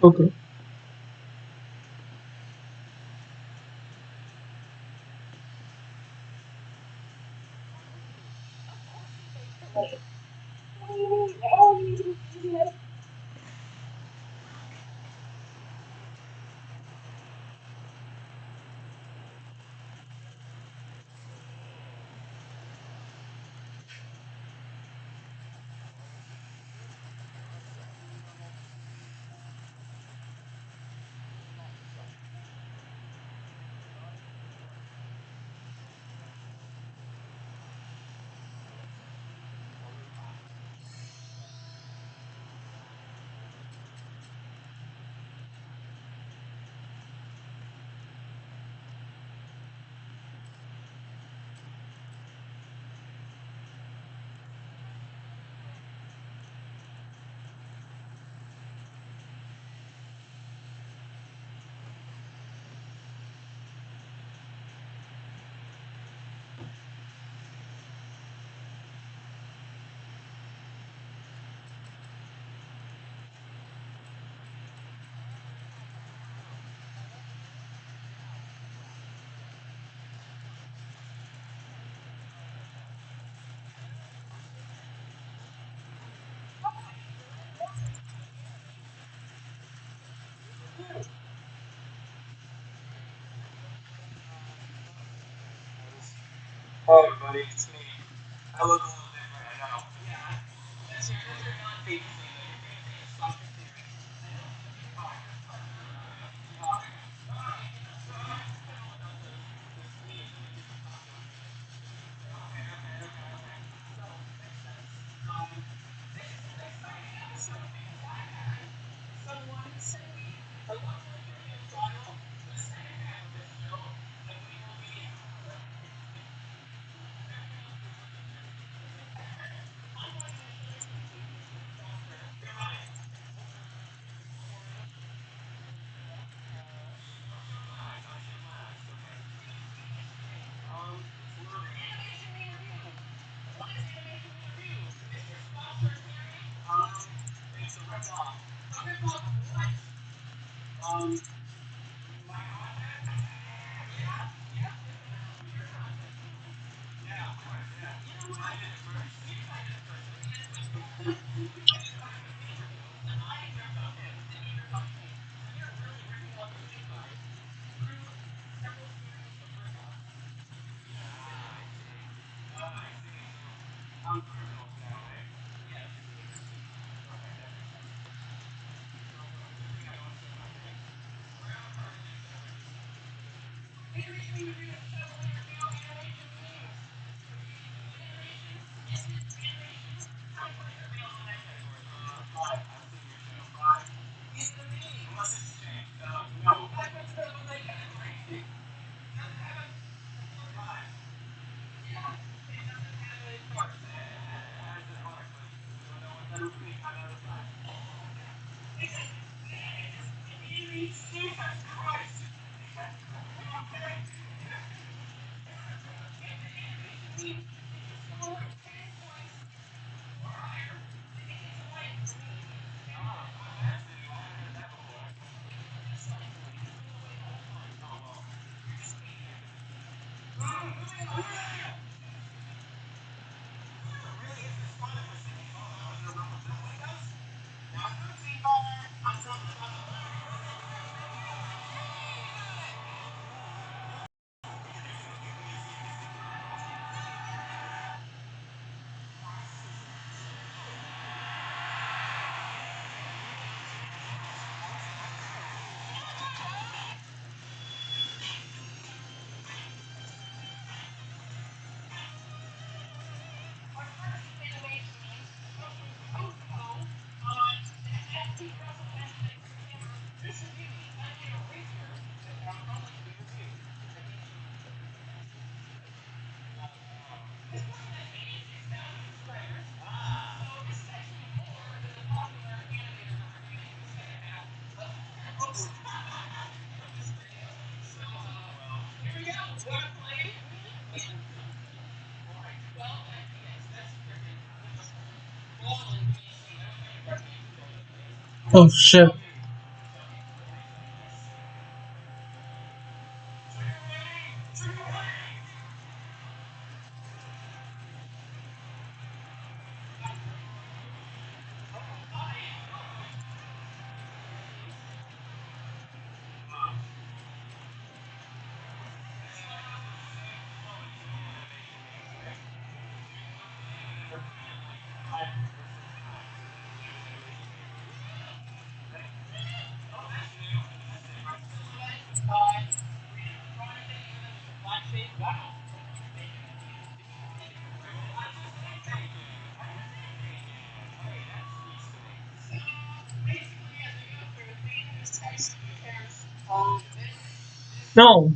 Okay. Hey everybody, it's me. I look a little different, I know. Yeah, that's your non-baby thing. Your baby thing is soccer theory. I know. Alright, alright, alright. So I'm gonna tell about this meme that just popped up. Okay. So makes sense. This is an exciting episode because I had someone send me a lovely video file for the second half of this show that we will be it's loading. Animation meme review. What is animation meme review? Mr. Sponsor Theory? It's a ripoff. A ripoff of what? My content? Yeah, yeah, it's a ripoff of your content. Yeah, of course, yeah. You know what? I did it first. You I did it first. You guys are talking about meme reviews, and I ripped off him, and he ripped off me. So you're really ripping off the same guy through several series of rip-offs. Ah, I see. I see. So I'm criminals now, eh? Yes, basically. Okay, that makes sense. So, good thing I don't set my pants. Brown cartilage already. Animation meme review is a show where we review animation memes. Animation, instance animation. How many points are available in that category? Five. I've seen your show. Five. Is it a meme? Unless it's changed. No. Five points available in that category. Does it have a five? Yeah. It doesn't have a heart. It has a heart, but we don't know what that'll be. Five out of five. Is it? Is it animated? Jesus Christ! Okay. If the animation meme gets a score of 10 points or higher, then it gets a like from me. Okay? Oh, fascinating. I haven't heard that before. Just like, because I'm gonna wait the whole time. Oh, well. You're just waiting. Moving on. It really is this fun if we're sitting 12 hours in a row with them like us. Not a food bar. I'm talking about the Oh shit. No.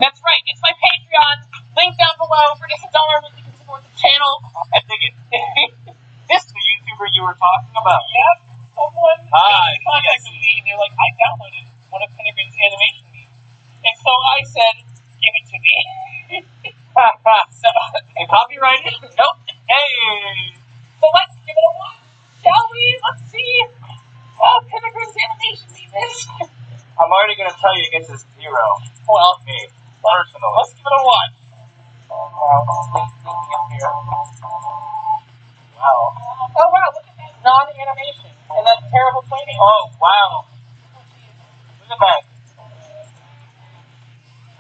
That's right. It's my Patreon. Link down below. For just $1 you can support the channel. I dig it. This is the YouTuber you were talking about. Yep. Someone contacted me and they're like, I downloaded one of Pendragon's animation memes. And so I said, give it to me. So, copyrighted? Nope. Hey. So let's give it a watch, shall we? Let's see how Pendragon's animation meme is. I'm already going to tell you it gets a 0. Well, me, personally. Let's give it a watch. Wow. Oh, wow, look at that non-animation and that terrible plane Oh, wow. Look at that.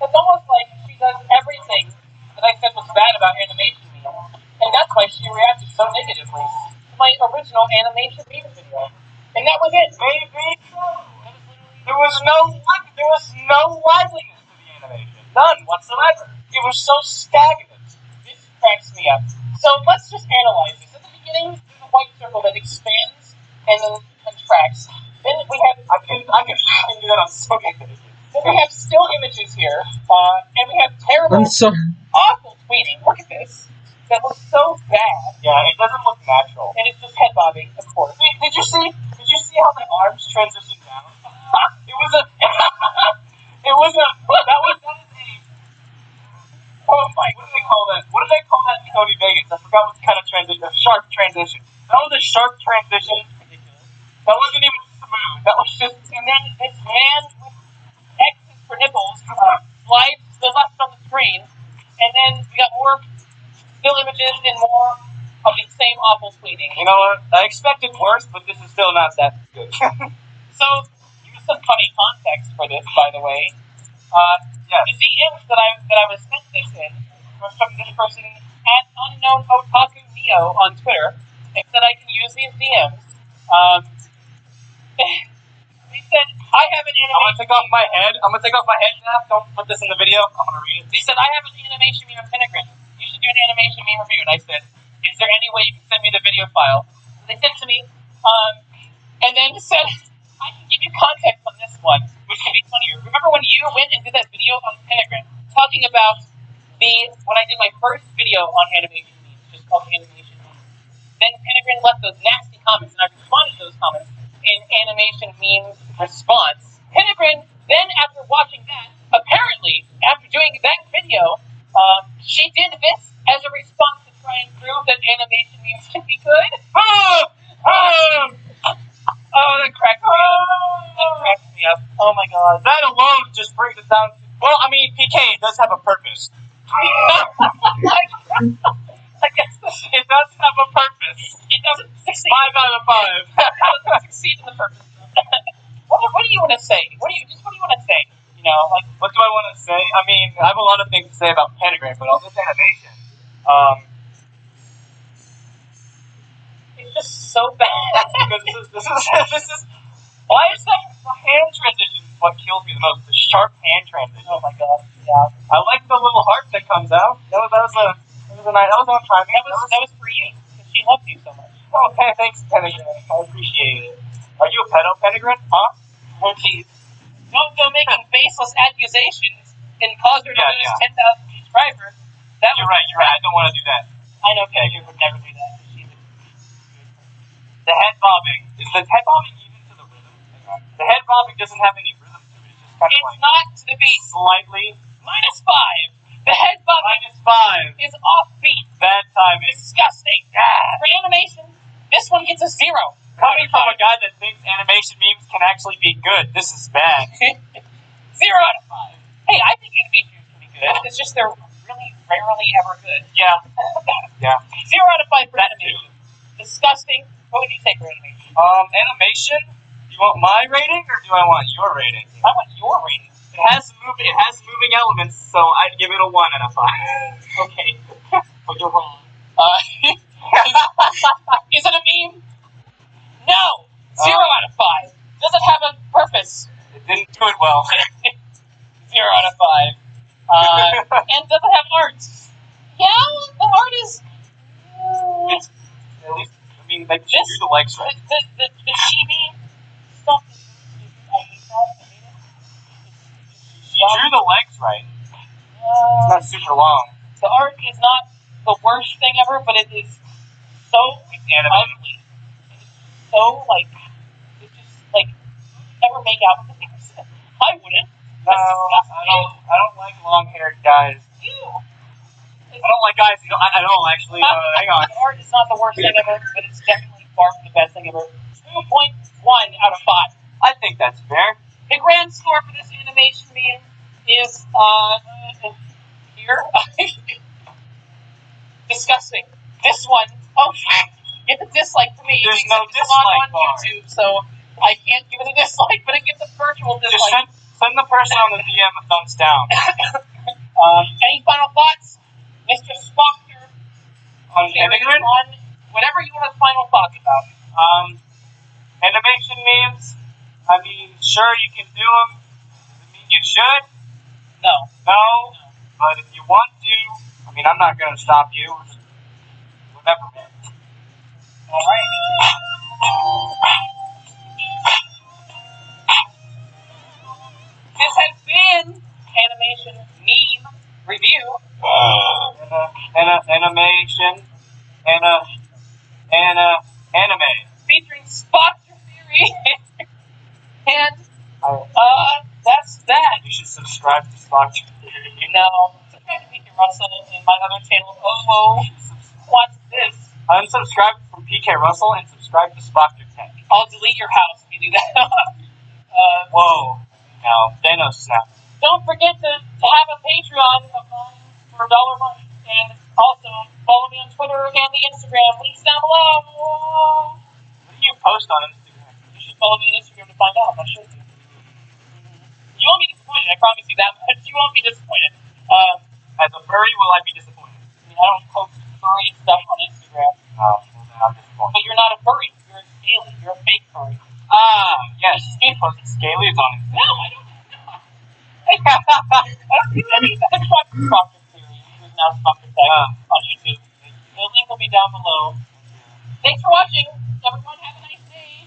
It's almost like she does everything that I said was bad about animation meme. And that's why she reacted so negatively to my original animation meme video. And that was it. Maybe there was no liveliness to the animation. None whatsoever. It was so stagnant. This cracks me up. So let's just analyze this. At the beginning, there's a white circle that expands and then contracts. Then we have I can do that on so many things. Then we have still images here, and we have terrible, awful tweeting. Look at this. That looks so bad. Yeah, it doesn't look natural. And it's just head bobbing, of course. Did you see how the arms transition down? It was a. Oh my! What do they call that? What do they call that in Tony Vegas? I forgot what kind of transition. A sharp transition. That was a sharp transition. That wasn't even smooth. That was just. And then this man with X's for nipples slides to the left on the screen, and then we got more still images and more of the same awful tweeting. You know what? I expected worse, but this is still not that good. So here's some funny context for this, by the way. Yes. The DMs that I was sent this in was from this person at unknown otaku neo on Twitter, and said I can use these DMs. He said, I have an animation. I'm gonna take off my head now. Don't put this in the video. I'm gonna read it. He said, I have an animation meme of Pentagram. You should do an animation meme review. And I said, is there any way you can send me the video file? And they sent it to me, and then said, I can give you context on this one, which can be funnier. Remember when you went and did that video on Pentagram, talking about when I did my first video on animation memes, just called animation memes. Then Pentagram left those nasty comments, and I responded to those comments in animation memes response. Pentagram, then after watching that, apparently, after doing that video, she did this as a response to try and prove that animation memes can be good. Oh, that cracked me up. Oh my god. That alone just brings it down. Well, I mean, PK does have a purpose. I guess it does have a purpose. It doesn't succeed. 5 out of 5. It doesn't succeed in the purpose. What do you want to say? What do you want to say? You know, like, what do I want to say? I mean, I have a lot of things to say about Pentagram, but all this animation, it's just so bad. Because this is why is that the hand transition is what kills me the most? The sharp hand transition. Oh my god. Yeah. I like the little heart that comes out. That was on timing. That was for you. Because she loved you so much. Oh, okay, thanks, Pentagram. I appreciate it. Are you a pedo, Pentagram? Huh? Oh, jeez. Don't go making baseless accusations and cause her to lose 10,000 subscribers. You're right. I don't want to do that. I know Pentagram would never do that. The head bobbing. Is the head bobbing even to the rhythm? The head bobbing doesn't have any rhythm to it. It's just kind of like... It's not to the beat. Slightly. -5. The head bobbing -5 is offbeat. Bad timing. Disgusting. For animation, this one gets a 0. Coming from a guy that thinks animation memes can actually be good, this is bad. 0 out of 5. Hey, I think animation memes can be good. It's just they're really rarely ever good. Yeah. 0 out of 5 for animation. Disgusting. What would you say for animation? Animation? Do you want my rating or do I want your rating? I want your rating. It has moving elements, so I'd give it a 1 out of 5. Okay. But you're wrong. Is it a meme? No! 0 out of 5. Does it have a purpose? It didn't do it well. 0 out of 5. And does it have art? Yeah, the art is... It's, at least, I mean, they drew the legs right. The chibi stuff is I hate that. She drew the legs right. It's not super long. The art is not the worst thing ever, but it is so ugly. It's so, it's just, never make out with the person. I wouldn't. No, I don't like long-haired guys. I don't like guys. I don't actually. Hang on. The art is not the worst thing ever, but it's definitely far from the best thing ever. 2.1 out of 5. I think that's fair. The grand score for this animation meme is here. Disgusting. This one. Oh, get the dislike for me. There's no dislike on YouTube, so I can't give it a dislike, but it gets a virtual dislike. Just send the person on the DM a thumbs down. Any final thoughts, Mr. Spocker? On anything? On whatever you have final thoughts about. Animation memes. I mean, sure you can do them. Does it mean you should? No. But if you want to, I mean, I'm not going to stop you. Whatever, man. All right. This has been Animation Meme Review. Animation. Anime. Featuring Spot Your Theory. And, that's that. You should subscribe to Spot Your Theory. No. Subscribe to PK Russell and my other channel. Oh, what's this? Unsubscribe from PK Russell and subscribe to Spot Your Tech. I'll delete your house if you do that. Whoa. No, Thanos snap. Don't forget to have a Patreon of mine for $1 a month. And also, follow me on Twitter and the Instagram. Links down below. What do you post on Instagram? You should follow me on Instagram to find out. I should do. You won't be disappointed. I promise you that much. You won't be disappointed. As a furry, will I be disappointed? I don't post furry stuff on Instagram. Oh, well, then I'm disappointed. But you're not a furry. You're a scaly. You're a fake furry. Yes. Steve posted Scaly's on it. No, I don't. I don't do any of that. Subscribe to Spocker Theory, who's now Spocker Tech on YouTube. The link will be down below. Thanks for watching. Everyone have a nice day.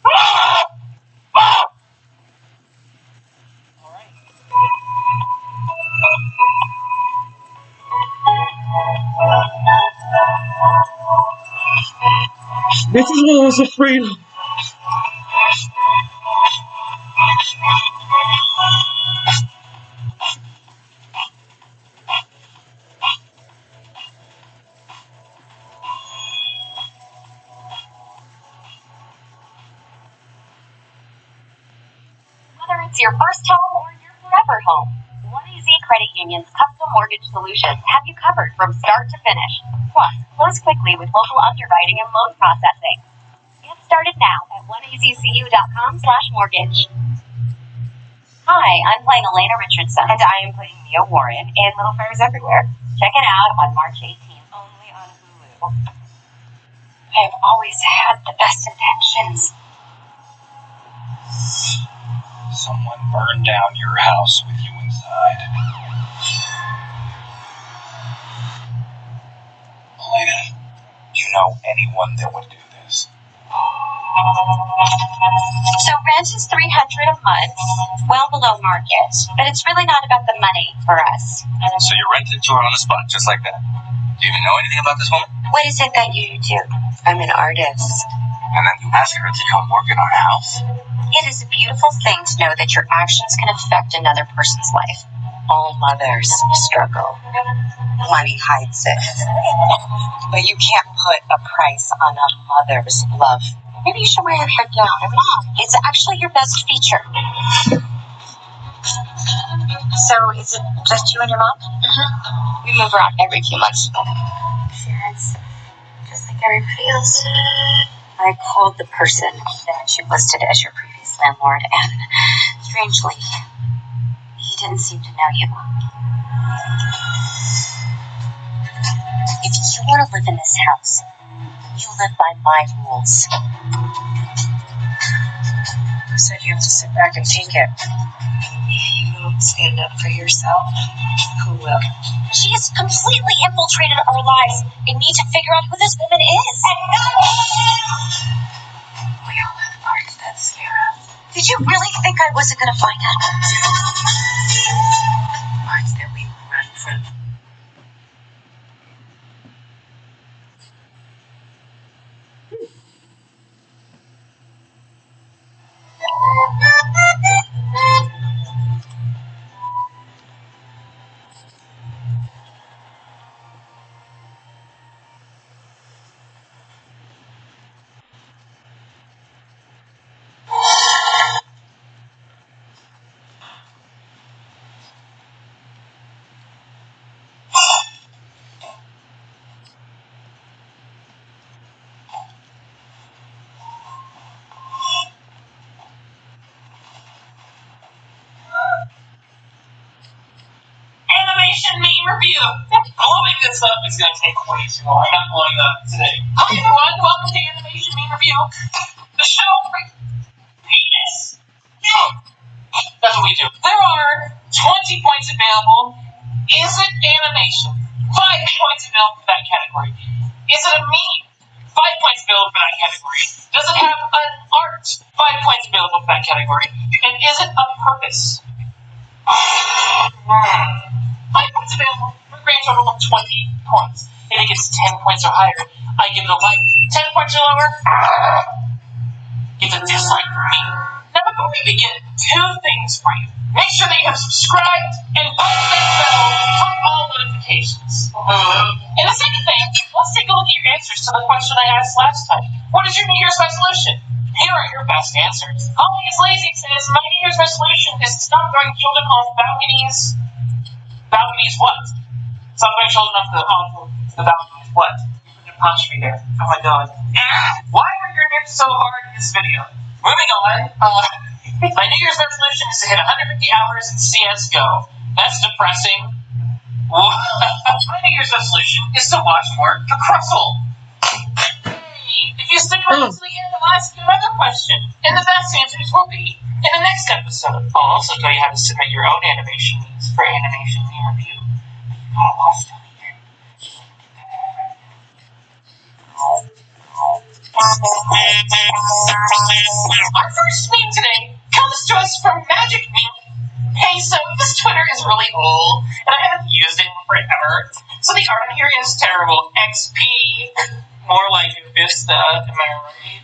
All right. This is what I was afraid of. Whether it's your first home or your forever home, OneEZ Credit Union's custom mortgage solutions have you covered from start to finish. Plus, close quickly with local underwriting and loan processing. Get started now at oneazcu.com/mortgage. Hi, I'm playing Elena Richardson. And I am playing Mia Warren in Little Fires Everywhere. Check it out on March 18th. Only on Hulu. I have always had the best intentions. Someone burned down your house with you inside. Elena, do you know anyone that would do this? So rent is $300 a month, well below market, but it's really not about the money for us. So you rented to her on the spot, just like that. Do you even know anything about this woman? What is it that you do? I'm an artist. And then you ask her to come work in our house? It is a beautiful thing to know that your actions can affect another person's life. All mothers struggle. Money hides it. But you can't put a price on a mother's love. Maybe you should wear your hair down. Mom, it's actually your best feature. So, is it just you and your mom? Mm-hmm. We move around every few months. Yes, just like everybody else. I called the person that you listed as your previous landlord, and strangely, he didn't seem to know you. If you want to live in this house, you live by my rules. Who said you have to sit back and take it? If you don't stand up for yourself, who will? She has completely infiltrated our lives. We need to figure out who this woman is. We all have parts that scare us. Did you really think I wasn't going to find out? Parts that we run from. Blowing this up is going to take way too long. I'm not blowing up today. Hi everyone, welcome to Animation Meme Review. The show for penis. Yeah. That's what we do. There are 20 points available. Is it animation? 5 points available for that category. Is it a meme? 5 points available for that category. Does it have an art? 5 points available for that category. And is it a purpose? 5 points available for a grand total of 20 points. If it gets 10 points or higher, I give it a like. 10 points or lower, give it a dislike for me. Now, before we begin, 2 things for you. Make sure that you have subscribed and follow that bell for all notifications. And the second thing, let's take a look at your answers to the question I asked last time. What is your New Year's resolution? Here are your best answers. Holly is Lazy says, my New Year's resolution is to stop throwing children off balconies. Balconies what? Stop throwing children off the balconies what? You punched me there. Oh my god. Why are your nips so hard in this video? Moving on. My New Year's resolution is to hit 150 hours in CSGO. That's depressing. My New Year's resolution is to watch more Crustle. Hey, if you stick around to the end, I'll ask you another question. And the best answers will be in the next episode. I'll also tell you how to submit your own animation needs for Animation Meme Review. I'll also tell you. Our first meme today comes to us from Magic Meme. Hey, so this Twitter is really old, and I haven't used it in forever, so the art here is terrible. XP, more like Vista, am I right?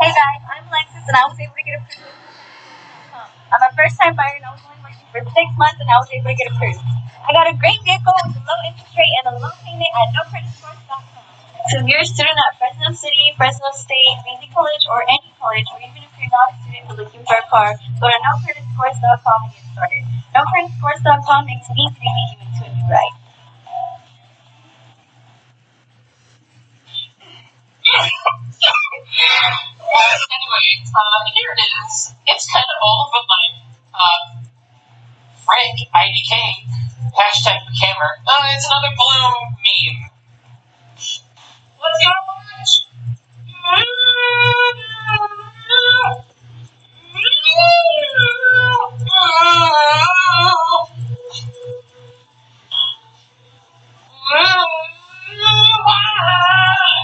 Hey guys, I'm Alexis and I was able to get approved. I'm a first time buyer and I was only working for 6 months and I was able to get approved. I got a great vehicle with a low interest rate and a low payment at nocreditscores.com. So if you're a student at Fresno City, Fresno State, Lindsay College, or any college, or even if you're not a student but looking for a car, go to nocreditscores.com and get started. Nocreditscores.com makes me lead you into a new ride. Anyway, here it is. It's kind of old, but like, Frank, IDK, hashtag the camera. It's another Bloom meme. Let's go watch. I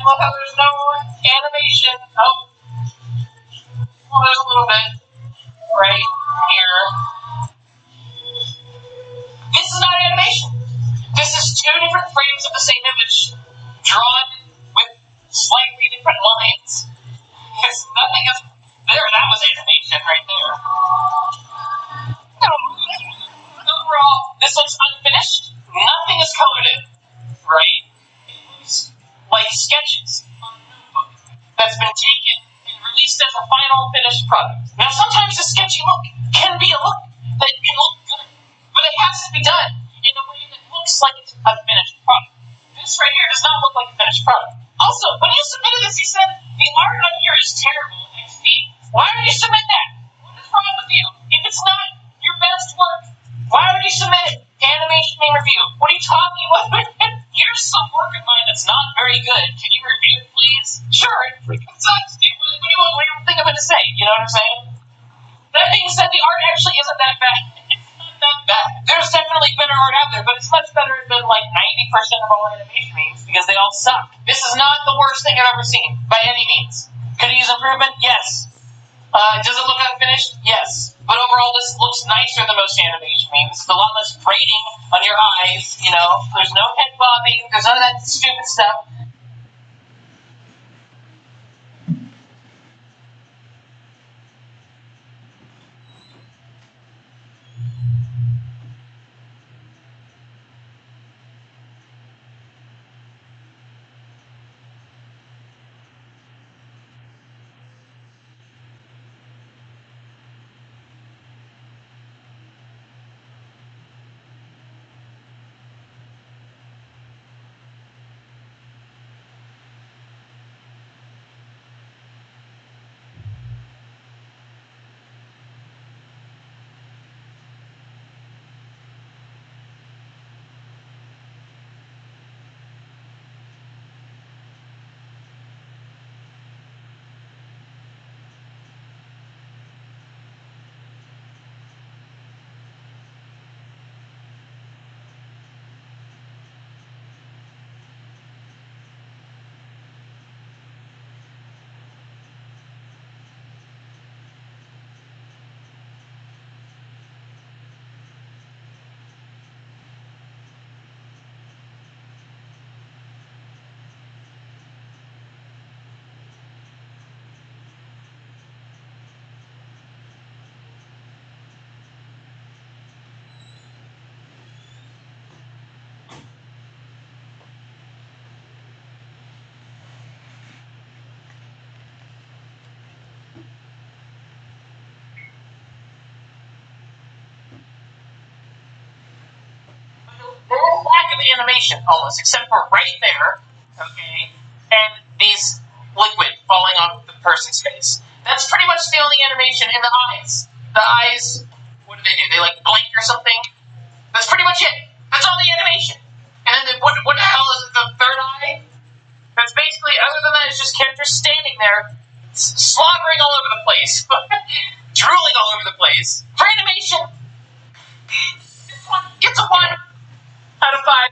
love how there's no animation. Oh, well, there's a little bit right here. This is not animation. This is 2 different frames of the same image, drawn with slightly different lines. Because nothing is there. That was animation right there. Overall, this looks unfinished. Nothing is colored in, right? It looks like sketches on a notebook that's been taken and released as a final finished product. Now, sometimes a sketchy look can be a look that can look good, but it has to be done in a way that looks like it's a finished product. This right here does not look like a finished product. Also, when you submitted this, you said the art on here is terrible. Why would you submit that? What is wrong with you? If it's not your best work, why would you submit it to Animation Meme Review? What are you talking about? Here's some work of mine that's not very good. Can you review it, please? Sure, it freaking sucks, dude. What do you think I'm going to say? You know what I'm saying? That being said, the art actually isn't that bad. It's not that bad. There's definitely better art out there, but it's much better than like 90% of all animation memes because they all suck. This is not the worst thing I've ever seen, by any means. Could it use improvement? Yes. Does it look unfinished? Yes. But overall, this looks nicer than most animation memes. It's a lot less grating on your eyes, you know. There's no head bobbing. There's none of that stupid stuff. animation almost, except for right there, okay, and these liquid falling off the person's face. That's pretty much the only animation in the eyes. The eyes, what do? They like blink or something? That's pretty much it. That's all the animation. And then what the hell is the third eye? That's basically, other than that, it's just characters standing there, slobbering all over the place, drooling all over the place. For animation, this one gets a 1 out of 5.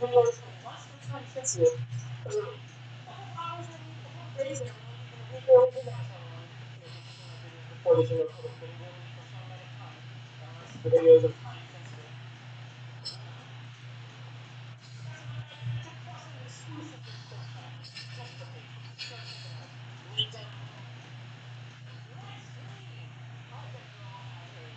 No, it's like last week on Christmas. A couple hours a week, a couple days a week, we go into that time before the general public, but it will be for some amount of time, unless the videos are time sensitive. Plus, there's exclusively stuff happening. Check the pages. Go check it out. Link down below. Let's see. How's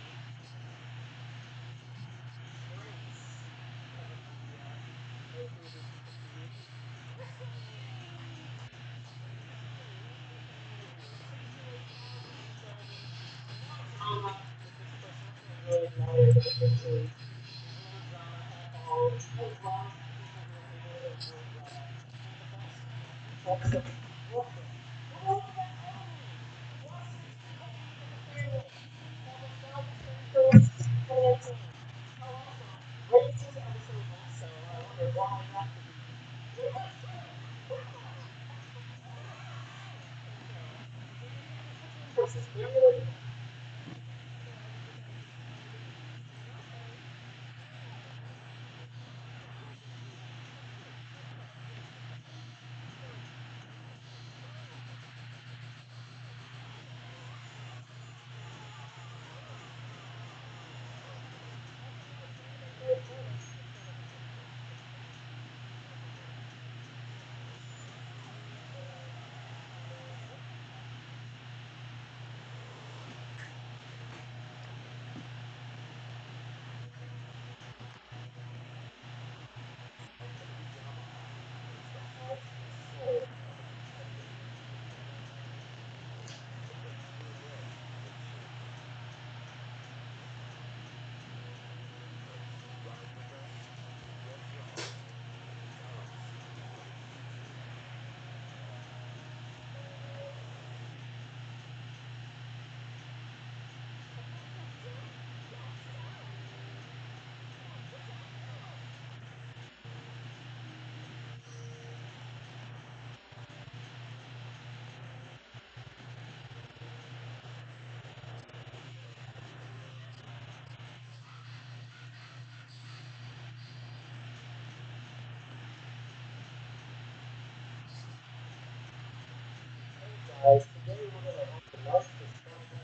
that girl have a brace covered from the AKB feed? Drama with this person. I can't really matter that there's no drama at all. I love people who are able to avoid drama. They're the best. Excellent. Welcome. Welcome home. Blessings be upon you and your family. Have a fabulous 31st, 2019. Oh, also, Grace's episode also. I wonder why that could be. Grace's family. Guys, today we're going to have a nice discussion.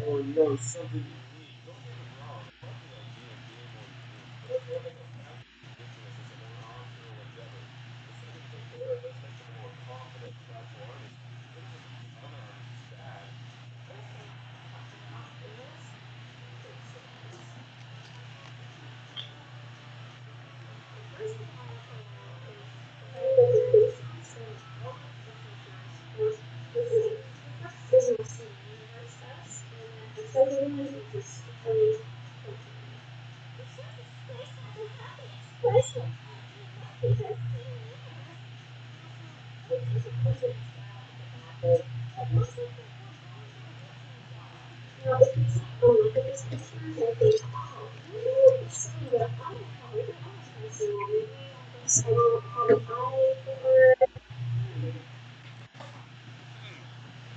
Oh no, something unique. Don't get me wrong. I love the idea of being more unique, but I feel like a package ridiculous is a more optional endeavor. Instead of taking care of this, make them a more confident, casual artist. It doesn't mean the other artist is bad.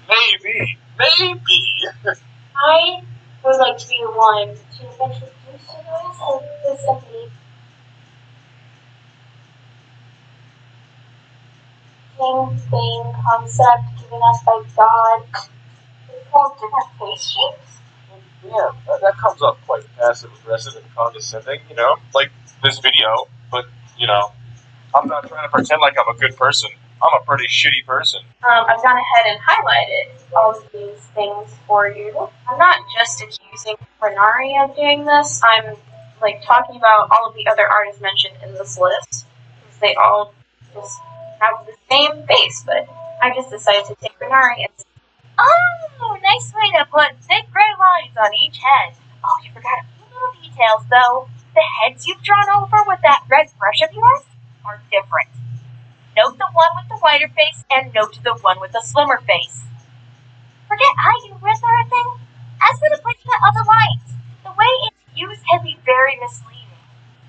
Maybe. Maybe. I would like to be the one to introduce you guys of this amazing thing concept given us by God. It's called different face shapes. Yeah, that comes off quite passive aggressive and condescending, like this video, but, I'm not trying to pretend like I'm a good person. I'm a pretty shitty person. I've gone ahead and highlighted all of these things for you. I'm not just accusing Renari of doing this. I'm talking about all of the other artists mentioned in this list. Because they all just have the same face, but I just decided to take Renari and Oh, nice way to put thick gray lines on each head. Oh, you forgot a few little details, though. The heads you've drawn over with that red brush of yours are different. Note the one with the whiter face and note the one with the slimmer face. Forget how you read everything. As for the placement of the lines, the way it's used can be very misleading.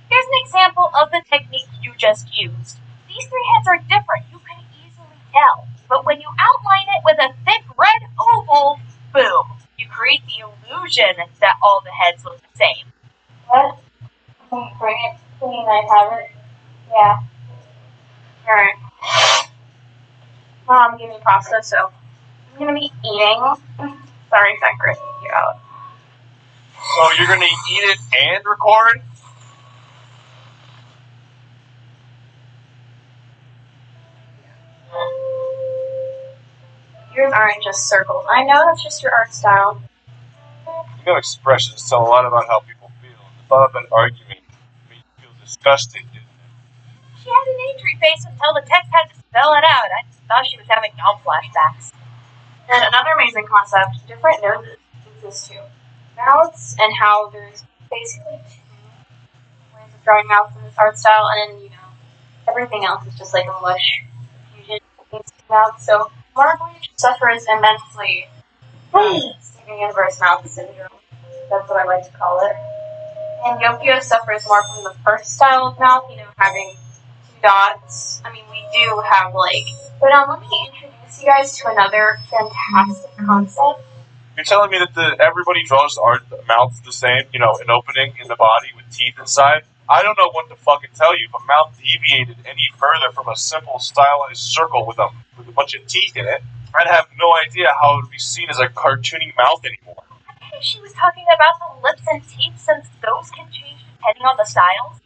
Here's an example of the technique you just used. These three heads are different, you can easily tell. But when you outline it with a thick red oval, boom, you create the illusion that all the heads look the same. what? Can you bring it to me and I have it? Yeah. Alright. Mom gave me pasta, so I'm gonna be eating. Sorry if that grosses you out. So you're gonna eat it and record? Yours aren't just circles. I know that's just your art style. Expressions tell a lot about how people feel. The thought of an argument made you feel disgusted, didn't it? She had an angry face until the text had to spell it out. I thought she was having dumb flashbacks. And another amazing concept, different noses exist too. Mouths, and how there's basically two ways of drawing mouths in this art style, and then, everything else is just like a mush fusion between two mouths. So Marguerite suffers immensely from Steven Universe mouth syndrome. That's what I like to call it. And Yokio suffers more from the first style of mouth, having two dots. I mean, we do have but let me introduce you guys to another fantastic concept. You're telling me that everybody draws the mouth the same, an opening in the body with teeth inside? I don't know what to fucking tell you, but mouth deviated any further from a simple stylized circle with a bunch of teeth in it. I'd have no idea how it would be seen as a cartoony mouth anymore. I think she was talking about the lips and teeth, since those can change depending on the styles.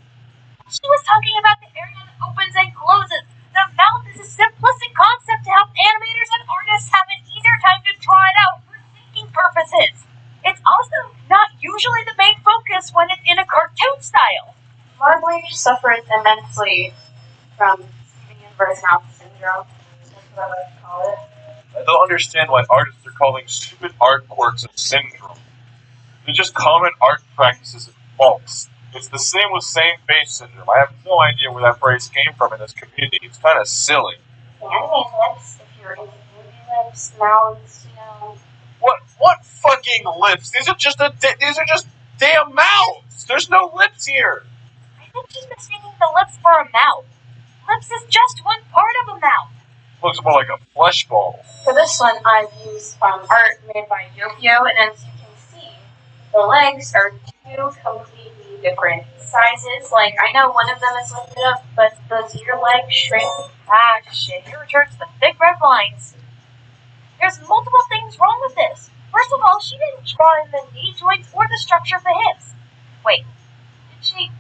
She was talking about the area that opens and closes. The mouth is a simplistic concept to help animators and artists have an easier time to draw it out for thinking purposes. It's also not usually the main focus when it's in a cartoon style. Marguerite suffers immensely from Steven Universe mouth syndrome. That's what I like to call it. I don't understand why artists are calling stupid art quirks a syndrome. They're just common art practices and faults. It's the same with same face syndrome. I have no idea where that phrase came from in this community. It's kind of silly. Anime lips, if you're into movie lips, mouths, What fucking lips? These are just damn mouths. There's no lips here. I think she's mistaking the lips for a mouth. Lips is just one part of a mouth. Looks more like a flesh ball. For this one, I've used art made by Yokio, and as you can see, the legs are two completely different sizes. I know one of them is lifted up, but does your leg shrink? Ah, shit, here returns the thick red lines. There's multiple things wrong with this. First of all, she didn't draw in the knee joints or the structure of the hips. Wait, did she?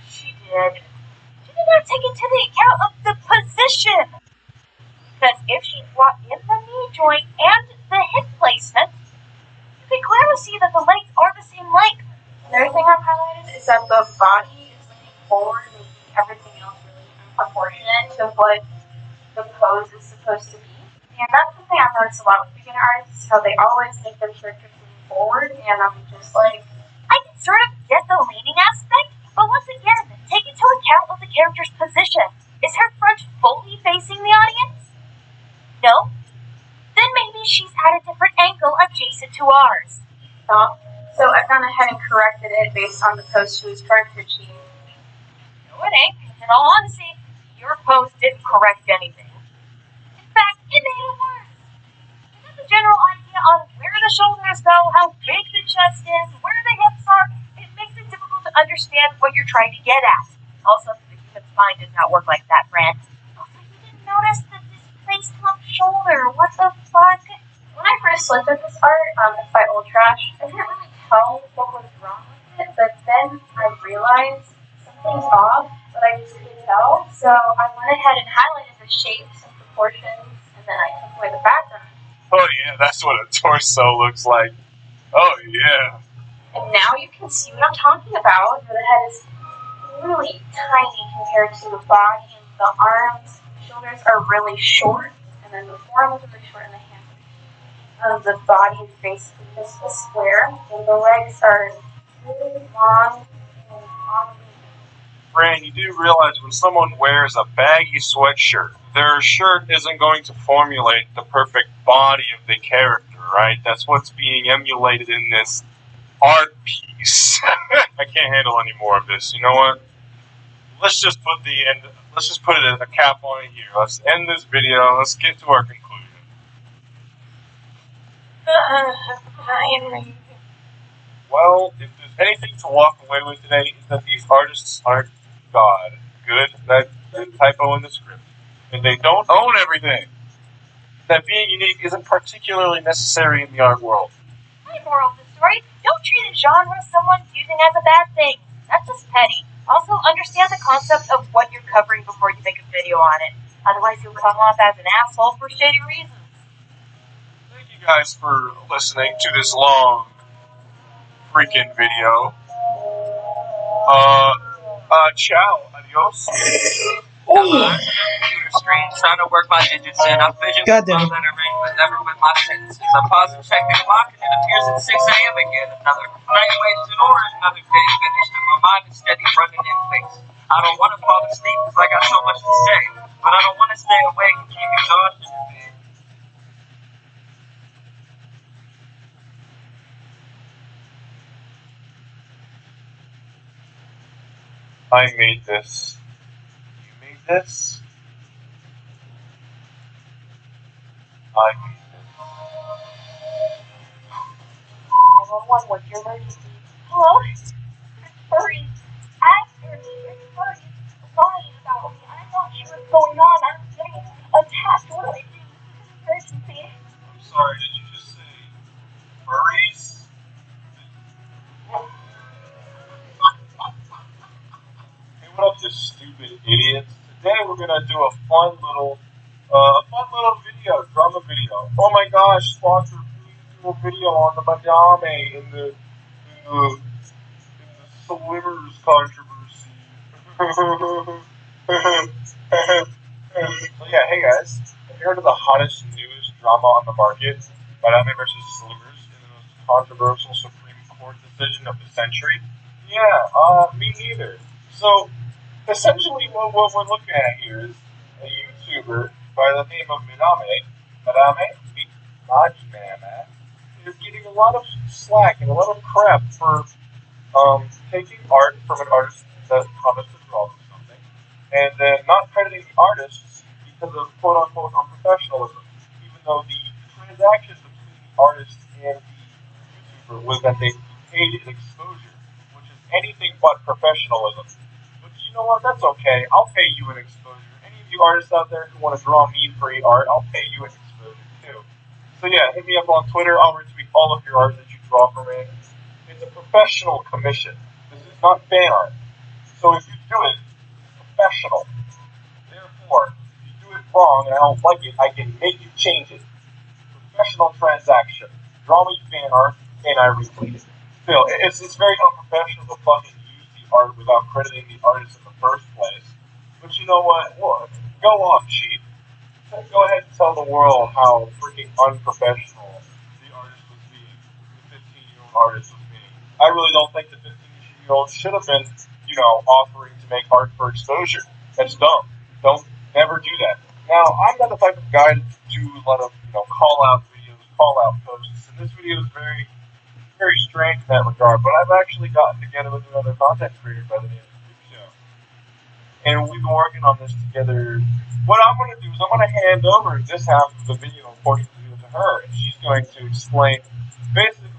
She did. She did not take into the account of the position. Because if she brought in the knee joint and the hip placement, you can clearly see that the legs are the same length. Another thing I've highlighted is that the body is leaning forward, making everything else really unproportionate to what the pose is supposed to be. And that's something I've noticed a lot with beginner artists, how they always make their characters lean forward, and I'm just like, I can sort of get the leaning aspect, but once again, take into account of the character's position. Is her front fully facing the audience? No? Then maybe she's at a different angle adjacent to ours. So I gone ahead and corrected it based on the pose she was trying to achieve. No, it ain't. In all honesty, your pose didn't correct anything. In fact, it made it worse. You get the general idea on where the shoulders go, how big the chest is, where the hips are. It makes it difficult to understand what you're trying to get at. Also, the human spine does not work like that, Fran. Also, you didn't notice that this face lump shoulder. What the fuck? When I first looked at this art on the site Old Trash, I didn't really tell what was wrong with it, but then I realized something's off, but I just couldn't tell. So I went ahead and highlighted the shapes and proportions, and then I took away the background. Oh yeah, that's what a torso looks like. Oh yeah. And now you can see what I'm talking about. The head is really tiny compared to the body, and the arms, shoulders are really short, and then the forearm is really short, and the hands. The body is basically just a square, and the legs are really long and oddly. Fran, you do realize when someone wears a baggy sweatshirt, their shirt isn't going to formulate the perfect body of the character, right? That's what's being emulated in this art piece. I can't handle any more of this. You know what? Let's just put a cap on it here. Let's end this video. Let's get to our conclusion. Well, if there's anything to walk away with today, is that these artists aren't God. Good, that typo in the script. And they don't own everything. That being unique isn't particularly necessary in the art world. My moral of the story, don't treat a genre someone's using as a bad thing. That's just petty. Also, understand the concept of what you're covering before you make a video on it. Otherwise, you'll come off as an asshole for shady reasons. Thank you guys for listening to this long freaking video. Ciao, adios. Screen, trying to work my digits in. I vision my lettering, but never with my sentences. I pause and check the clock, and it appears at 6 a.m. again. Another night wasted or another day finished, and my mind is steady running in place. I don't want to fall asleep because I got so much to say, but I don't want to stay awake and keep exhaustion in bed. I made this. You made this? I made this. 911, what's your emergency? Hello? Hurry. After me. Hurry. Lying about me. I thought she was going on. I'm getting attacked. What do I do? Emergency. I'm sorry, did you just say furries? Hey, what up, you stupid idiots? Today we're gonna do a fun little video, drama video. Oh my gosh, sponsor, please do a video on the madame in the Slimmers controversy. So yeah, hey guys, have you heard of the hottest, newest drama on the market, Madame versus Slimmers, in the most controversial Supreme Court decision of the century? Yeah, me neither. So, essentially what we're looking at here is a YouTuber by the name of Madame, is getting a lot of slack and a lot of crap for taking art from an artist that promised to draw them something, and then not crediting the artists because of quote-unquote unprofessionalism, even though the transaction between the artist and the YouTuber was that they paid an exposure, which is anything but professionalism. But you know what? That's okay. I'll pay you an exposure. Any of you artists out there who want to draw me free art, I'll pay you an exposure too. So yeah, hit me up on Twitter. I'll retweet all of your art that you draw for me. It's a professional commission. This is not fan art. So if you do it, it's professional. Therefore, if you do it wrong and I don't like it, I can make you change it. Professional transaction. Draw me fan art and I retweet it. Still, it's very unprofessional to fucking use the art without crediting the artist in the first place. But you know what? Look, go off, cheap. Go ahead and tell the world how freaking unprofessional the artist was being. The 15-year-old artist was being. I really don't think the 15-year-old should have been, offering to make art for exposure. That's dumb. Don't never do that. Now, I'm not the type of guy to do a lot of, call out videos, call out posts, and this video is very, very strange in that regard. But I've actually gotten together with another content creator by the name of Show, and we've been working on this together. What I'm going to do is I'm going to hand over this half of the video, according to her, and she's going to explain basically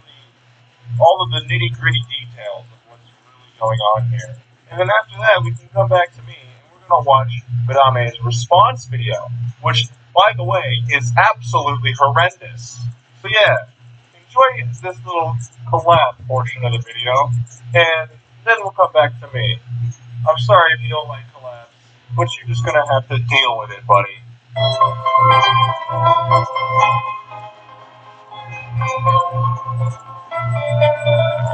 all of the nitty gritty details of what's really going on here. And then after that, we can come back to me and we're going to watch Madame's response video, which, by the way, is absolutely horrendous. So yeah, enjoy this little collab portion of the video, and then we'll come back to me. I'm sorry if you don't like collabs, but you're just gonna have to deal with it, buddy.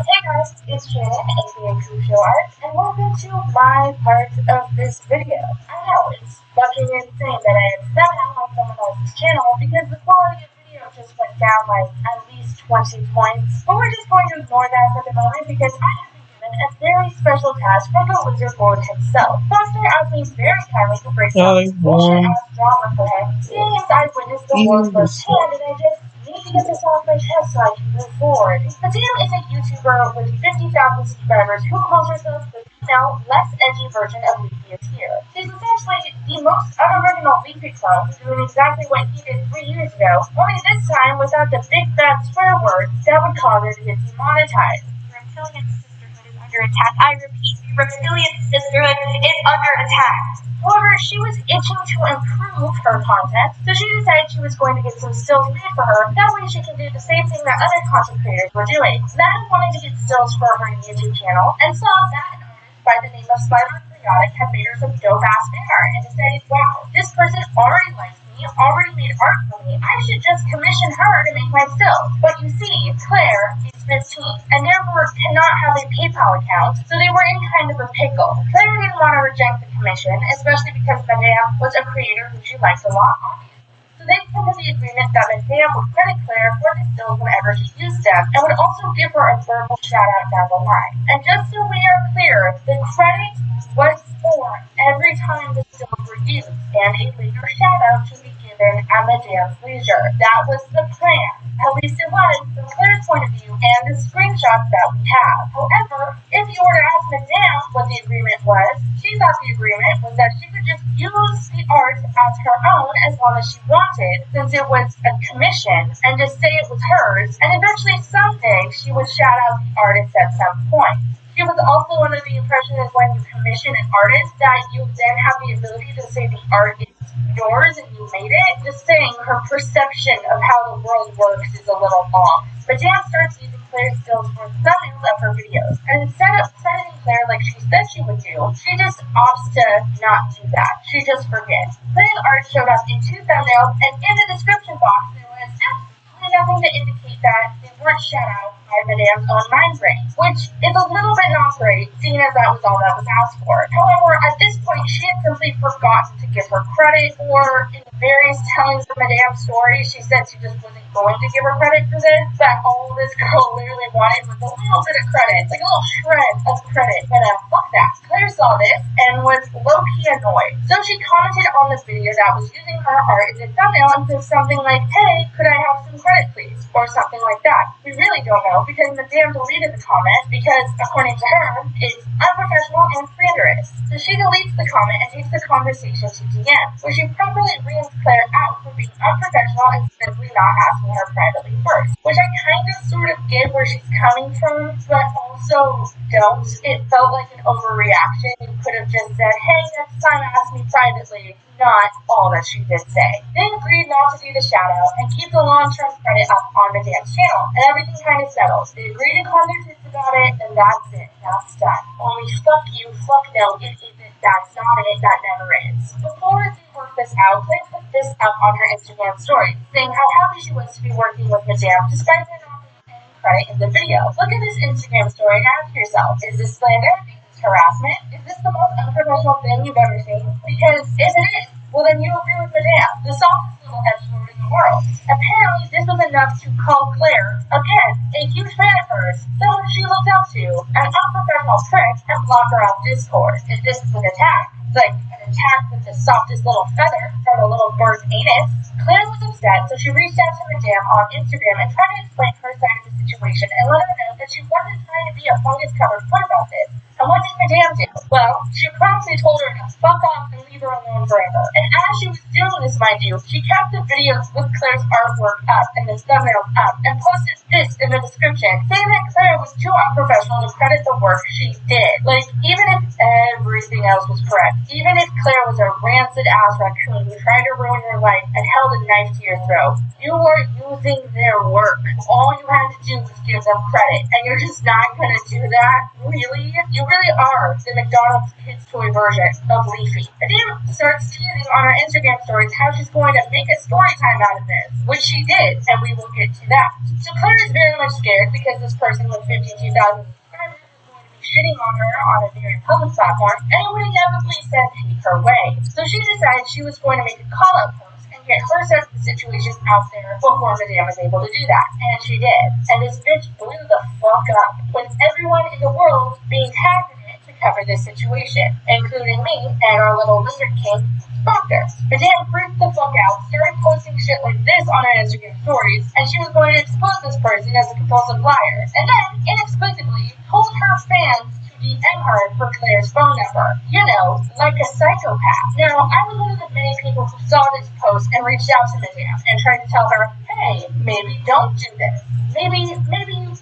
Hey guys, it's Janet, aka Crucial Art, and welcome to my part of this video. I know, it's fucking insane that I am somehow on someone else's channel because the quality of video just went down like at least 20 points. But we're just going to ignore that for the moment because I have been given a very special task from the Wizard Lord himself. Foster asked me very kindly to break down this bullshit ass drama for him, seeing as I witnessed the war firsthand and I just need to get this off my chest so I can move forward. Madame is a YouTuber with 50,000 subscribers who calls herself the female, less edgy version of Leafy is here. She's essentially the most unoriginal Leafy clone, doing exactly what he did 3 years ago, only this time without the big bad swear words that would cause her to get demonetized. Reptilian sisterhood is under attack. I repeat, the reptilian sisterhood is under attack. However, she was itching to improve her content, so she decided she was going to get some stills made for her. That way she can do the same thing that other content creators were doing. Madam wanted to get stills for her YouTube channel, and saw that an artist by the name of Spider Chaotic had made her some dope-ass fan art, and decided, wow, this person already likes me, already made art for me, I should just commission her to make my stills. But you see, Claire is 15, and therefore cannot have a PayPal account, so they were in kind of a pickle. Claire didn't want to reject the commission, especially because Madame was a creator who she liked a lot, obviously. So they came to the agreement that Madame would credit Claire for the stills whenever she used them, and would also give her a verbal shout-out down the line. And just so we are clear, the credit was for every time the stills were used, and a later shout-out to be given at Madame's leisure. That was the plan. At least it was from Claire's point of view and the screenshots that we have. However, if you were to ask Madame what the agreement was, she thought the agreement was that she could just use the art as her own as long as she wanted, since it was a commission, and just say it was hers, and eventually someday she would shout out the artist at some point. She was also under the impression that when you commission an artist, that you then have the ability to say the art is yours and you made it. Just saying, her perception of how the world works is a little off. Madame starts using Claire's stills for thumbnails of her videos, and instead of crediting Claire like she said she would do, she just opts to not do that. She just forgets. Claire's art showed up in 2 thumbnails, and in the description box there was absolutely nothing to indicate that they weren't shout out by Madame's own mind brain, which is a little bit not great, seeing as that was all that was asked for. However, at this point, she had simply forgotten to give her credit, or in various tellings of Madame's story, she said she just wasn't going to give her credit for this, that all this girl literally wanted was a little bit of credit, like a little shred of credit. But fuck that. Claire saw this and was low-key annoyed. So she commented on the video that was using her art in the thumbnail and said something like, hey, could I have some credit please? Or something like that. We really don't know because Madame deleted the comment because, according to her, it's unprofessional and slanderous. So she deletes the comment and takes the conversation to DM, where she properly reams Claire out for being unprofessional and simply not asking her privately first, which I kind of sort of get where she's coming from, but also don't. It felt like an overreaction. You could have just said, hey, next time ask me privately, not all that she did say. They agreed not to do the shadow and keep the long-term credit up on Madame's channel, and everything kind of settled. They agreed to calm their tits about it, and that's it. That's done. Only fuck you, fuck no, it isn't. That's not it. That never is. Before they worked this out, Claire put this up on her Instagram story, saying how happy she was to be working with Madame despite there not being any credit in the video. Look at this Instagram story and ask yourself, is this slander? Is this harassment? Is this the most unprofessional thing you've ever seen? Because if it is, well then you agree with Madame, the softest little edgelord in the world. Apparently this was enough to call Claire, again, a huge fan of hers, someone she looked up to, an unprofessional prick, and block her off Discord. If this is an attack, like an attack with the softest little feather from a little bird's anus. Claire was upset, so she reached out to Madame on Instagram and tried to explain her side of the situation and let her know that she wasn't trying to be a fungus-covered foot about this. And what did Madame do? Well, she promptly told her to fuck off and leave her alone forever. And as she was doing this, mind you, she kept the video with Claire's artwork up and the thumbnail up and posted this in the description, saying that Claire was too unprofessional to credit the work she did. Like, even if everything else was correct, even if Claire was a rancid-ass raccoon who tried to ruin your life and held a knife to your throat, you were using their work. All you had to do was give them credit, and you're just not gonna do that? Really? You really are the McDonald's Kids Toy version of Leafy. Madame starts teasing on her Instagram stories how she's going to make a story time out of this, which she did, and we will get to that. So Claire is very much scared because this person with 52,000 subscribers is going to be shitting on her on a very public platform, and it would inevitably send hate her way. So she decided she was going to make a call-out post and get her side of the situation out there before Madame was able to do that. And she did. And this bitch blew the fuck up, with everyone in the world being tagged in it to cover this situation, including me and our little lizard king, Doctor. Madame freaked the fuck out, started posting shit like this on her Instagram stories, and she was going to expose this person as a compulsive liar. And then, inexplicably, told her fans to DM her for Claire's phone number. You know, like a psychopath. Now, I was one of the many people who saw this post and reached out to Madame and tried to tell her, hey, maybe don't do this. Maybe you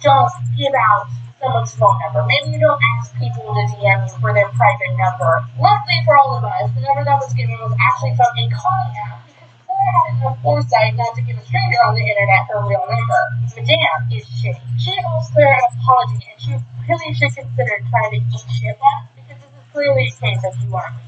don't give out someone's phone number. Maybe you don't ask people to DM you for their private number. Luckily for all of us, the number that was given was actually from a calling app because Claire had enough foresight not to give a stranger on the internet her real number. Madame is shitty. She owes Claire an apology, and she really should consider trying to eat shit back because this is clearly a case of you are me.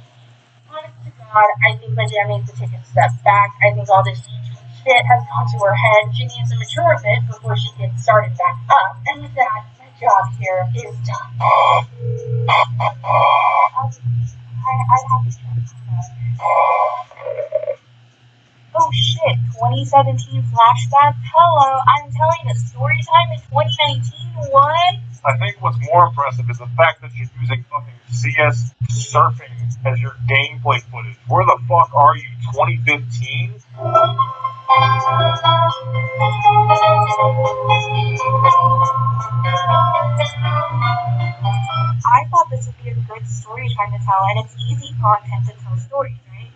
Honest to God, I think Madame needs to take a step back. I think all this shit has gone to her head. She needs to mature a bit before she gets started back up. And with that, job here is done. I'd have to check. Oh shit, 2017 flashback? Hello, I'm telling a story time in 2019? What? I think what's more impressive is the fact that you're using fucking CS surfing as your gameplay footage. Where the fuck are you, 2015? I thought this would be a good story time to tell, and it's easy content to tell stories, right?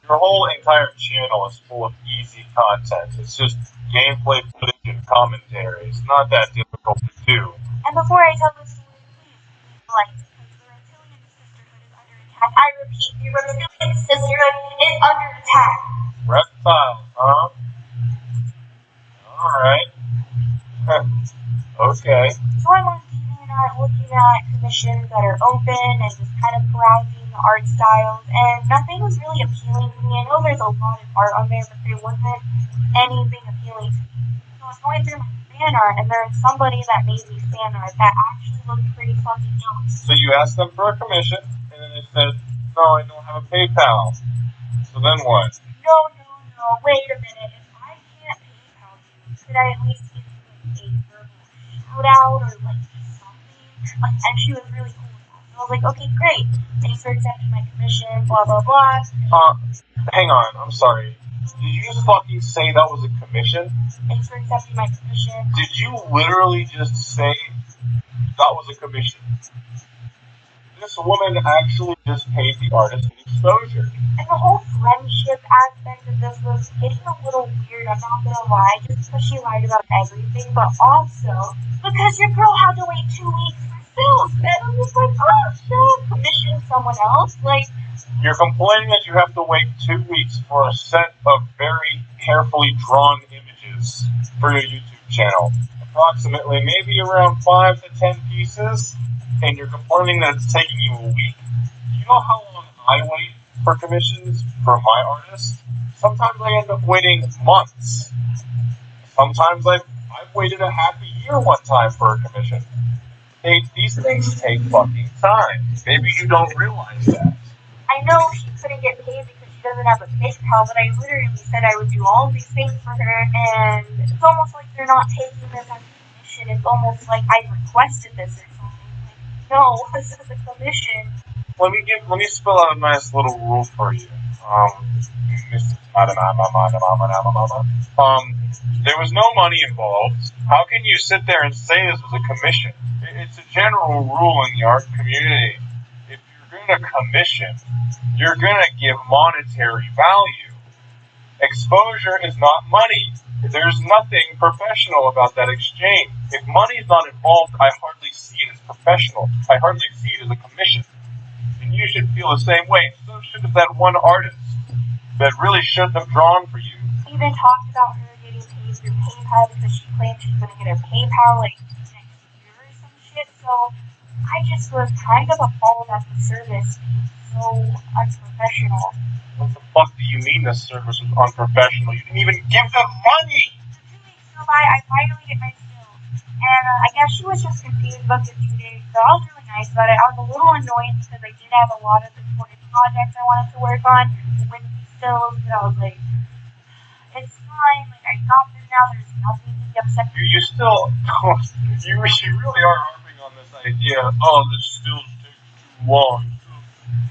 Your whole entire channel is full of easy content. It's just gameplay footage and commentary. It's not that difficult to do. And before I tell the story, please like, because the reptilian sisterhood is under attack. I repeat, the reptilian sisterhood is under attack. Reptiles, huh? Alright. Okay. So I'm on DeviantArt looking at commissions that are open and just kind of browsing the art styles, and nothing was really appealing to me. I know there's a lot of art on there, but there wasn't anything appealing to me. So I was going through my fan art, and there was somebody that made me fan art that actually looked pretty fucking dope. So you asked them for a commission, and then they said, no, I don't have a PayPal. So then what? No, wait a minute. If I can't PayPal you, could I at least give you a verbal shout out or like something? And she was really cool with that. So I was like, okay, great. Thanks for accepting my commission, blah, blah, blah. Hang on, I'm sorry. Did you just fucking say that was a commission? Thanks for accepting my commission. Did you literally just say that was a commission? this woman actually just paid the artist an exposure. And the whole friendship aspect of this was getting a little weird, I'm not gonna lie, just because she lied about everything, but also because your girl had to wait 2 weeks for sales, man. I'm just like, oh shit, commission someone else, like. You're complaining that you have to wait 2 weeks for a set of very carefully drawn images for your YouTube channel. Approximately maybe around 5 to 10 pieces, and you're complaining that it's taking you a week. Do you know how long I wait for commissions for my artists? Sometimes I end up waiting months. Sometimes I've waited a half a year one time for a commission. These things take fucking time. Maybe you don't realize that. I know she couldn't get paid because she doesn't have a PayPal, but I literally said I would do all these things for her, and it's almost like they're not taking this as a commission. It's almost like I requested this or something. Like, no, this is a commission. Let me spell out a nice little rule for you. Mrs. There was no money involved. How can you sit there and say this was a commission? It's a general rule in the art community. If you're going to commission, you're going to give monetary value. Exposure is not money. There's nothing professional about that exchange. If money is not involved, I hardly see it as professional. I hardly see it as a commission. And you should feel the same way. So should that one artist that really shouldn't have drawn for you. We even talked about her getting paid through PayPal because she claimed she's going to get her PayPal like next year or some shit. So I just was kind of appalled at the service being so unprofessional. What the fuck do you mean the service was unprofessional? You didn't even give them money! 2 weeks go by, I finally get my skills. And I guess she was just confused about the due date, so I was really nice about it. I was a little annoyed because I did have a lot of important projects I wanted to work on with these stills, but I was like, it's fine, like I got them now, there's nothing to be upset with. You still, you really are harping on this idea, oh, the stills take too long.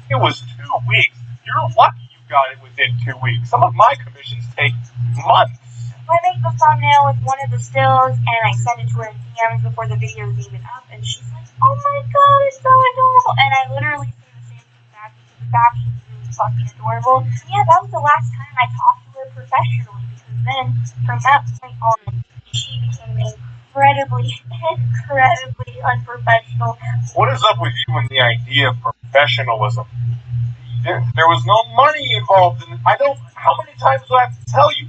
It was 2 weeks. You're lucky you got it within 2 weeks. Some of my commissions take months. I make the thumbnail with one of the stills, and I send it to her in DMs before the video is even up, and she's like, oh my god, it's so adorable, and I literally say the same thing back because it's actually really fucking adorable. Yeah, that was the last time I talked to her professionally, because then, from that point on, she became incredibly unprofessional. What is up with you and the idea of professionalism? There was no money involved in it. How many times do I have to tell you?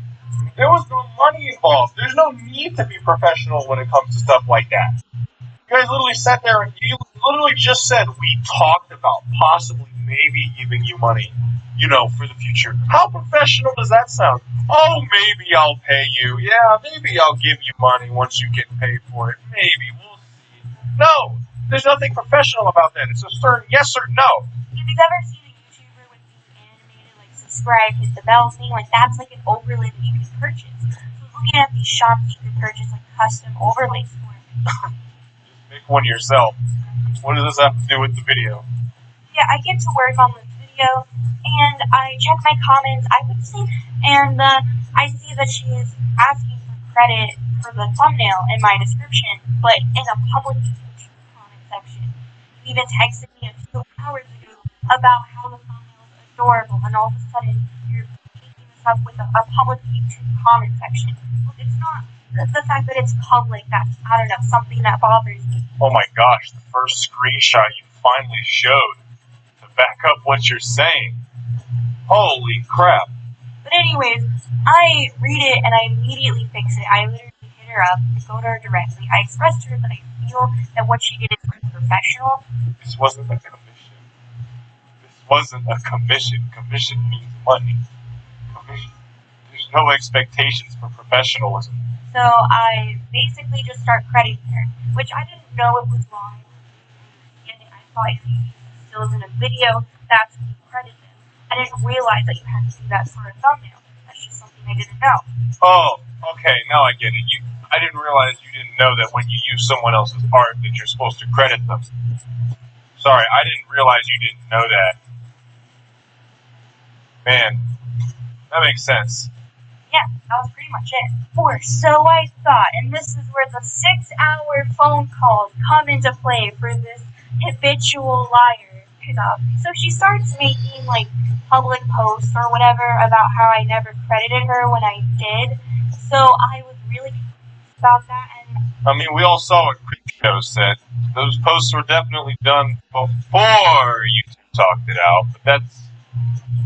There was no money involved. There's no need to be professional when it comes to stuff like that. You guys literally sat there and you literally just said, we talked about possibly maybe giving you money, for the future. How professional does that sound? Oh, maybe I'll pay you. Yeah, maybe I'll give you money once you get paid for it. Maybe. We'll see. No, there's nothing professional about that. It's a certain yes or no. If you've ever seen a YouTuber with being animated, like subscribe, hit the bell thing, like that's like an overlay that you can purchase. So looking at these shops, you can purchase like custom overlays for it. Just make one yourself. What does this have to do with the video? Yeah, I get to work on this video, and I check my comments, I would say, and I see that she is asking for credit for the thumbnail in my description, but in a public YouTube comment section. You even texted me a few hours ago about how the thumbnail is adorable, and all of a sudden you're taking this up with a public YouTube comment section. Look, it's not the fact that it's public that's, I don't know, something that bothers me. Oh my gosh, the first screenshot you finally showed to back up what you're saying. Holy crap. But anyways, I read it and I immediately fix it. I literally hit her up, go to her directly. I expressed to her that I feel that what she did is unprofessional. This wasn't a commission. Commission means money. Commission. There's no expectations for professionalism. So I basically just start crediting her, which I didn't know it was wrong. And I thought if you use the stills in a video, that's when you credit them. I didn't realize that you had to do that for a thumbnail. That's just something I didn't know. Oh, okay, now I get it. I didn't realize you didn't know that when you use someone else's art that you're supposed to credit them. Sorry, I didn't realize you didn't know that. Man, that makes sense. Yeah, that was pretty much it. Or so I thought, and this is where the 6-hour phone calls come into play for this habitual liar stuff. So she starts making like public posts or whatever about how I never credited her when I did. So I was really confused about that. And I mean, we all saw what Creepshow said. Those posts were definitely done before you talked it out, but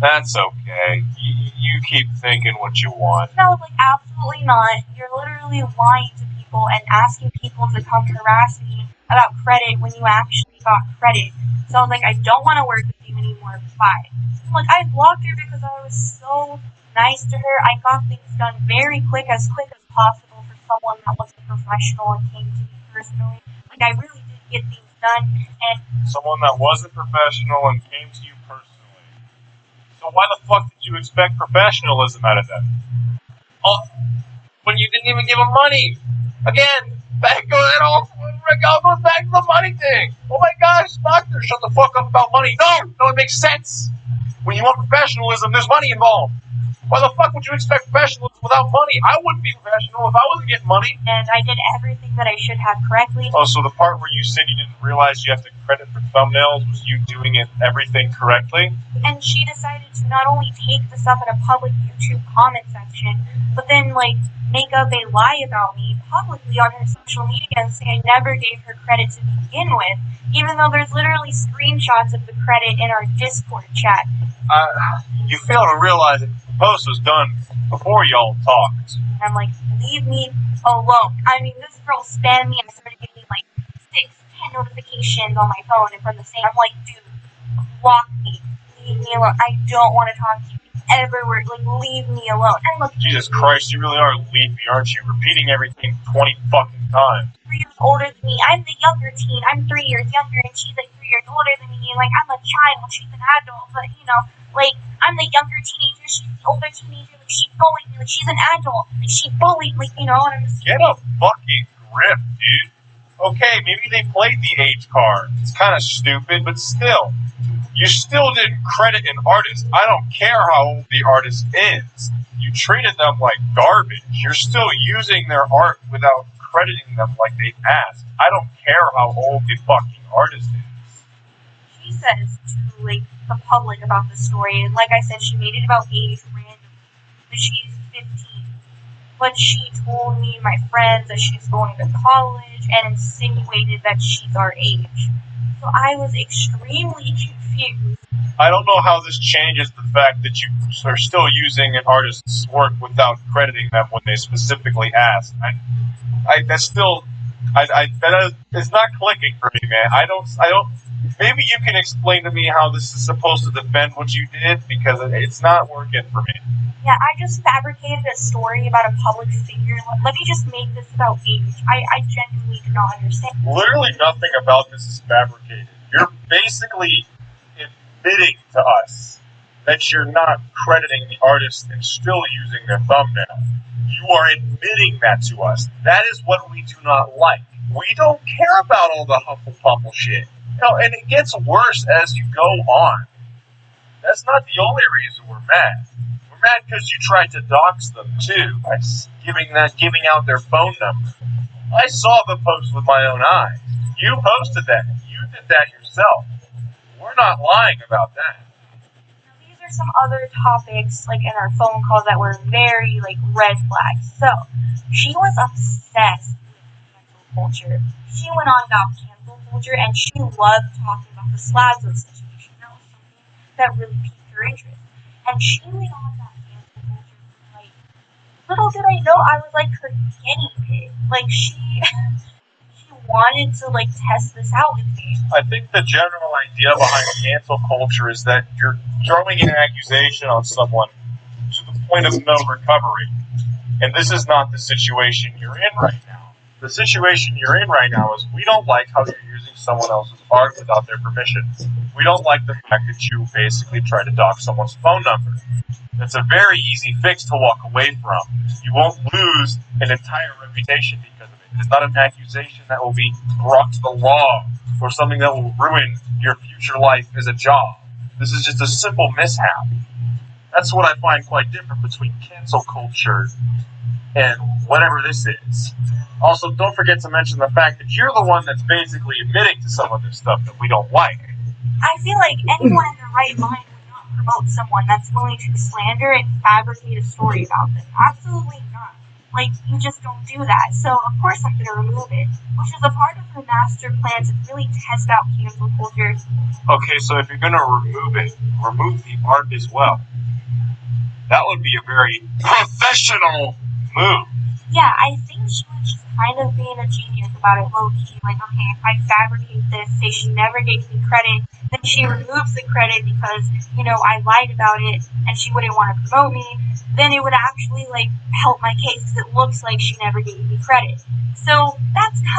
that's okay. You keep thinking what you want. no, like absolutely not. You're literally lying to people and asking people to come harass me about credit when you actually got credit. So I was like, I don't want to work with you anymore. Bye. Like I blocked her because I was so nice to her. I got things done very quick as possible for someone that wasn't professional and came to me personally. Like I really did get things done, and Someone that wasn't professional and came to you personally. So why the fuck did you expect professionalism out of them? Oh, when you didn't even give them money. Again, it all goes back to the money thing. Oh my gosh, doctor, shut the fuck up about money. No, it makes sense. When you want professionalism, there's money involved. Why the fuck would you expect professionalism without money? I wouldn't be professional if I wasn't getting money. and I did everything that I should have correctly. Oh, so the part where you said you didn't realize you have to credit for thumbnails was you doing everything correctly? And she decided to not only take this up in a public YouTube comment section, but then like make up a lie about me publicly on her social media and say I never gave her credit to begin with, even though there's literally screenshots of the credit in our Discord chat. You fail to realize that the post was done before y'all talked. And I'm like, leave me alone. I mean, this girl spammed me and started getting like 6, 10 notifications on my phone and from the same. I'm like, dude, block me. Leave me alone. I don't want to talk to you ever. Like, leave me alone. And look, Jesus Christ, you really are leafy, aren't you? Repeating everything 20 fucking times. 3 years older than me. I'm the younger teen. I'm 3 years younger and she's like 3 years older than me. Like, I'm a child. She's an adult. But, you know, like, I'm the younger teenager. She's the older teenager. Like, she bullied me. Like, she's an adult. Like, she bullied, like, you know, and I'm just... Get a fucking grip, dude. Okay, maybe they played the age card. It's kind of stupid, but still. You still didn't credit an artist. I don't care how old the artist is. You treated them like garbage. You're still using their art without crediting them like they asked. I don't care how old the fucking artist is. She says to, like, the public about the story, and like I said, she made it about age randomly, that she's 15. But she told me and my friends that she's going to college and insinuated that she's our age. So I was extremely confused. I don't know how this changes the fact that you are still using an artist's work without crediting them when they specifically asked. It's not clicking for me, man. I don't. Maybe you can explain to me how this is supposed to defend what you did, because it's not working for me. Yeah, I just fabricated a story about a public figure. Let me just make this about age. I genuinely do not understand. Literally nothing about this is fabricated. You're basically admitting to us that you're not crediting the artist and still using their thumbnail. You are admitting that to us. That is what we do not like. We don't care about all the huffle-puffle shit. And it gets worse as you go on. That's not the only reason we're mad. We're mad because you tried to dox them too by giving out their phone number. I saw the post with my own eyes. You posted that. You did that yourself. We're not lying about that. Now, these are some other topics, like in our phone calls, that were very, like, red flags. So, she was obsessed with cancel culture. She went on about cancel culture, and she loved talking about the Slazzo situation. That was something that really piqued her interest. And she went on about cancel culture for, like, little did I know I was, like, her guinea pig. Like, she wanted to, like, test this out with me. I think the general idea behind cancel culture is that you're throwing an accusation on someone to the point of no recovery. And this is not the situation you're in right now. The situation you're in right now is we don't like how you're using someone else's art without their permission. We don't like the fact that you basically try to dox someone's phone number. That's a very easy fix to walk away from. You won't lose an entire reputation because of it. It's not an accusation that will be brought to the law or something that will ruin your future life as a job. This is just a simple mishap. That's what I find quite different between cancel culture and whatever this is. Also, don't forget to mention the fact that you're the one that's basically admitting to some of this stuff that we don't like. I feel like anyone in their right mind would not promote someone that's willing to slander and fabricate a story about them. Absolutely not. Like, you just don't do that. So, of course, I'm going to remove it, which is a part of her master plan to really test out cancel culture. Okay, so if you're going to remove it, remove the art as well. That would be a very professional move. Yeah, I think she was just kind of being a genius about it low-key. Like, okay, if I fabricate this, say she never gave me credit, then she removes the credit because, I lied about it and she wouldn't want to promote me, then it would actually, help my case because it looks like she never gave me credit. So that's kind